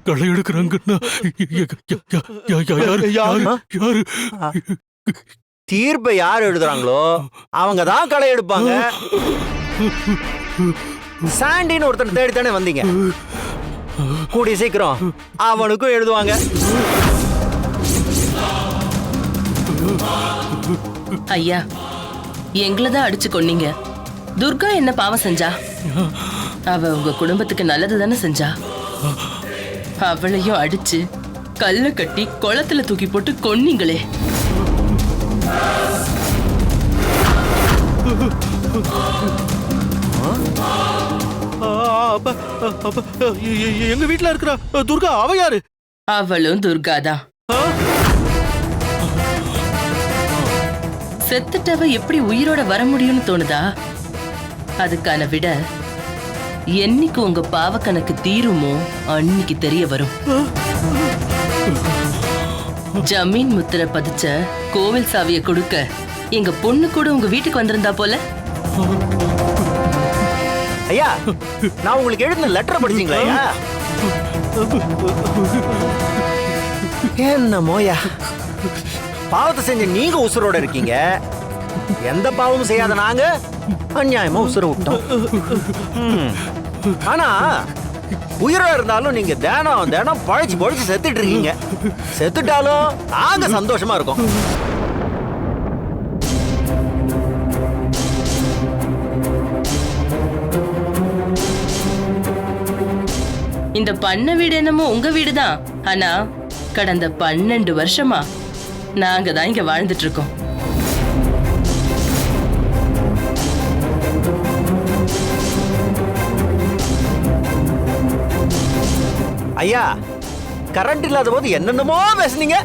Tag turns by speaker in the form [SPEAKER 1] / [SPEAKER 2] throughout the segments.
[SPEAKER 1] களை எடுக்கிறாங்கன்னா யாரு?
[SPEAKER 2] தீர்ப்பை யார் எழுதுறாங்களோ அவங்க தான் களை எடுப்பாங்க. சாண்டின்னு ஒருத்தன் தேடித்தானே வந்தீங்க. கூடிய சீக்கிரம் அவனுக்கும் எழுதுவாங்க.
[SPEAKER 3] ஐயா, எங்களதான் அடிச்சு கொன்னீங்க. துர்கா என்ன பாவம் செஞ்சா? அவ உங்க குடும்பத்துக்கு நல்லது தானே செஞ்சா. அவளையும் அடிச்சு கல்ல கட்டி குளத்துல தூக்கி போட்டு கொன்னீங்களே.
[SPEAKER 1] எங்க வீட்டுல இருக்கிற துர்கா அவ யாரு?
[SPEAKER 3] அவளும் துர்கா தான். செத்துட்டவ எப்படி உயிரோட வர முடியும்னு தோணுதா? அதுக்கான விட என்னைக்கு உங்க பாவ கணக்கு தீருமோ அன்னைக்கு தெரிய வரும். ஜமீன் முத்திரை பதிச்ச கோவில் சாவிய கொடுக்க எங்க பொண்ணு கூட உங்க வீட்டுக்கு வந்திருந்தா போல.
[SPEAKER 2] ஐயா, நான் உங்களுக்கு எழுதின லெட்டர் படிச்சீங்களா ஐயா? என்னமோயா, பாவத்தை செஞ்ச நீங்க உசுரோட இருக்கீங்க, எந்த பாவமும் செய்யாத நாங்க அநியாயமா உசுர விட்டோம். ஆனா உயிரா இருந்தாலும் நீங்க தினம் பழிச்சு செத்துட்டு இருக்கீங்க. செத்துட்டாலும் நாங்க சந்தோஷமா இருக்கோம்.
[SPEAKER 3] இந்த பண்ண வீடு என்னமோ உங்க வீடுதான். ஆனா கடந்த 12 வருஷமா நாங்க தான் இங்க வாழ்ந்துட்டு இருக்கோம்.
[SPEAKER 2] ஐயா, கரண்ட் இல்லாத போது என்னென்னமோ பேசுனீங்க,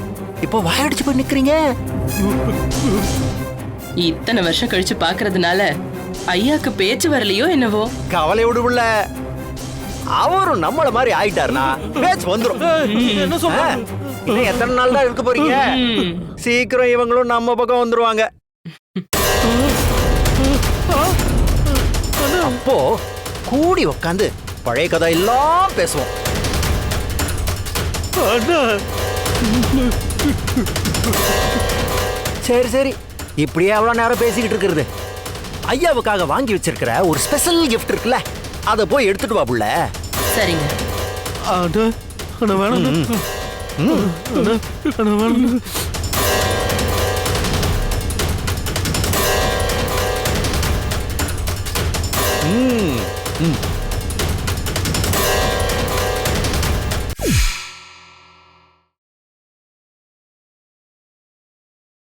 [SPEAKER 2] இப்போ வாயடிச்சு போய் நிக்கிறீங்க.
[SPEAKER 3] இத்தனை வருஷம் கழிச்சு பாக்குறதுனால ஐயாக்கு பேச்சு வரலையோ என்னவோ.
[SPEAKER 2] கவலை விடுவுள்ள, அவரும் நம்மள மாதிரி ஆயிட்டாருனா பேச்சு வந்துரும்.
[SPEAKER 1] என்ன சொல்ற?
[SPEAKER 2] இன்னும் எத்தனை நாள் தான் இருக்க போறீங்க? சீக்கிரம் இவங்களும் நம்ம பக்கம் வந்துருவாங்க. அப்போ கூடி உட்காந்து பழைய கதை எல்லாம் பேசுவோம். சரி சரி, இப்படியே எவ்வளவு நேரம் பேசிக்கிட்டு இருக்கிறது? ஐயாவுக்காக வாங்கி வச்சிருக்கிற ஒரு ஸ்பெஷல் கிஃப்ட் இருக்குல்ல, அதை போய் எடுத்துட்டு வா புள்ள.
[SPEAKER 3] சரிங்க.
[SPEAKER 2] வேணும்.